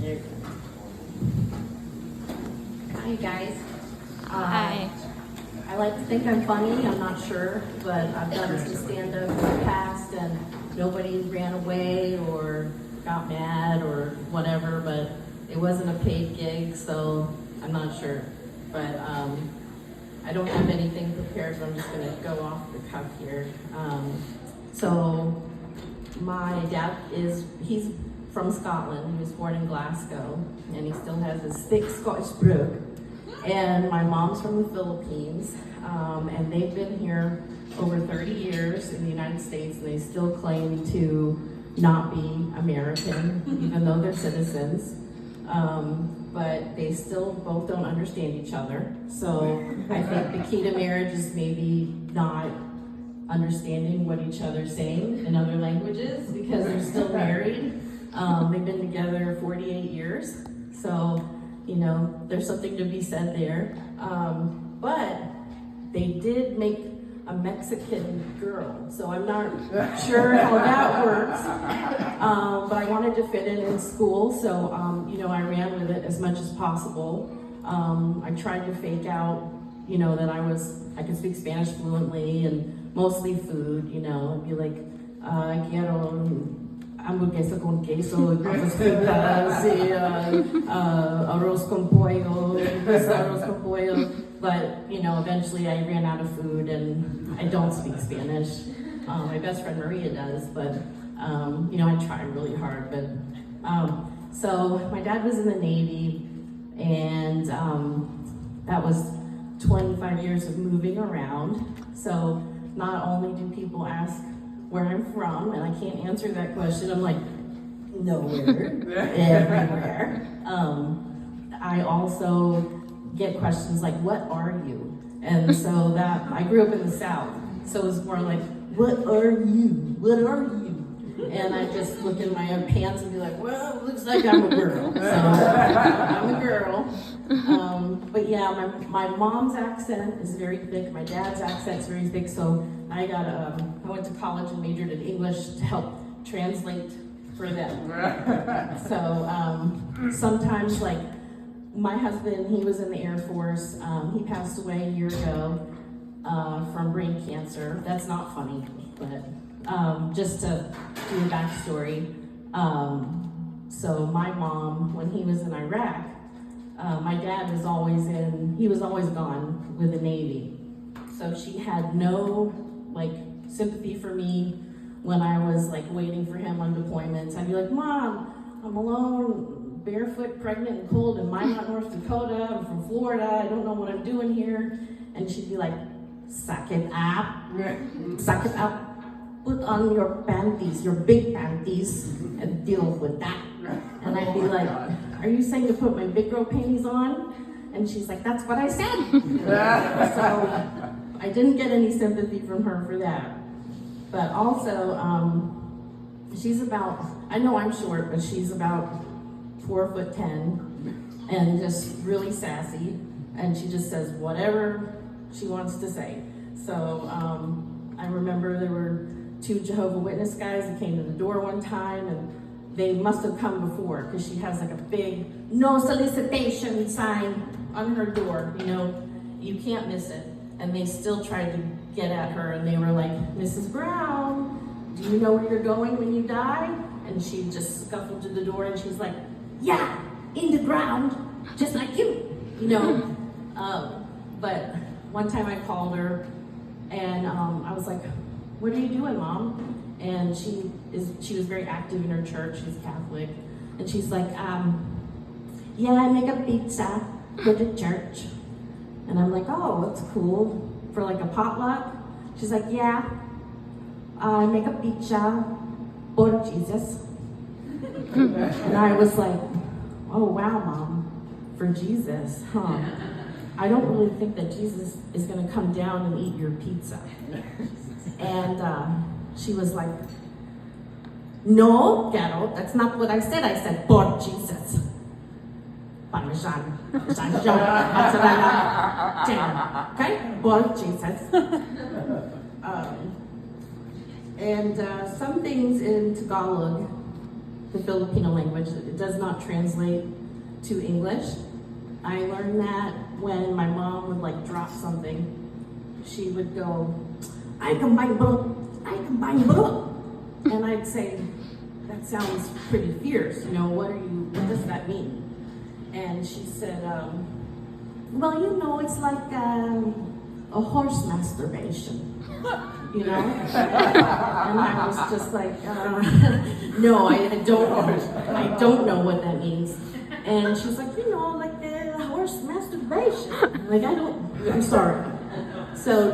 Hi, guys. Hi. I like to think I'm funny. I'm not sure, but I've done some stand-up in the past, and nobody ran away or got mad or whatever. But it wasn't a paid gig, so I'm not sure. But I don't have anything prepared, so I'm just going to go off the cuff here. So my dad he's from Scotland. He was born in Glasgow, and he still has his thick Scottish brogue. And my mom's from the Philippines, and they've been here over 30 years in the United States, and they still claim to not be American, even though they're citizens. But they still both don't understand each other. So I think the key to marriage is maybe not understanding what each other's saying in other languages, because they're still married. They've been together 48 years. So, you know, there's something to be said there. But they did make a Mexican girl, so I'm not sure how that works. But I wanted to fit in school, so, you know, I ran with it as much as possible. I tried to fake out, you know, that I could speak Spanish fluently and mostly food, you know. I'd be like, quiero hamburguesa con queso, papas fritas, arroz con pollo, arroz con pollo. But, you know, eventually I ran out of food, and I don't speak Spanish. My best friend Maria does, but, you know, I try really hard. But so my dad was in the Navy, and that was 25 years of moving around. So not only do people ask where I'm from, and I can't answer that question, I'm like, nowhere, everywhere. I also get questions like, what are you? And so that, I grew up in the South, so it's more like, what are you? What are you? And I just look in my own pants and be like, well, it looks like I'm a girl. So I'm a girl. But yeah, my mom's accent is very thick. My dad's accent's very thick. So I went to college and majored in English to help translate for them. So sometimes, like, my husband, he was in the Air Force. He passed away a year ago from brain cancer. That's not funny, but just to do a backstory. So my mom, when he was in Iraq, my dad was he was always gone with the Navy. So she had no, like, sympathy for me when I was, like, waiting for him on deployments. I'd be like, Mom, I'm alone, barefoot, pregnant, and cold in Minot, North Dakota. I'm from Florida. I don't know what I'm doing here. And she'd be like, suck it up. Suck it up. Put on your panties, your big panties, and deal with that. And I'd be like, are you saying to put my big girl panties on? And she's like, that's what I said. So I didn't get any sympathy from her for that. But also, she's about, I know I'm short, but she's about 4'10", and just really sassy. And she just says whatever she wants to say. So I remember there were 2 Jehovah's Witness guys that came to the door one time, and they must have come before, because she has like a big no solicitation sign on her door, you know, you can't miss it. And they still tried to get at her, and they were like, Mrs. Brown, do you know where you're going when you die? And she just scuffled to the door, and she's like, yeah, in the ground, just like you know. But one time I called her, and I was like, what are you doing, Mom? And she was very active in her church. She's Catholic. And she's like, yeah, I make a pizza for the church. And I'm like, oh, that's cool. For like a potluck? She's like, yeah, I make a pizza for Jesus. And I was like, oh, wow, Mom, for Jesus, huh? I don't really think that Jesus is going to come down and eat your pizza. And she was like, no, Carol, that's not what I said. I said, for Jesus. Parmesan, mozzarella, jam, okay? For Jesus. And some things in Tagalog the Filipino language. It does not translate to English. I learned that when my mom would like drop something. She would go, I can buy book, I can buy book. And I'd say, that sounds pretty fierce, what does that mean? And she said, well, it's like a horse masturbation. And I was just like, no, I don't know what that means. And she's like, like the horse masturbation. Like, I'm sorry. So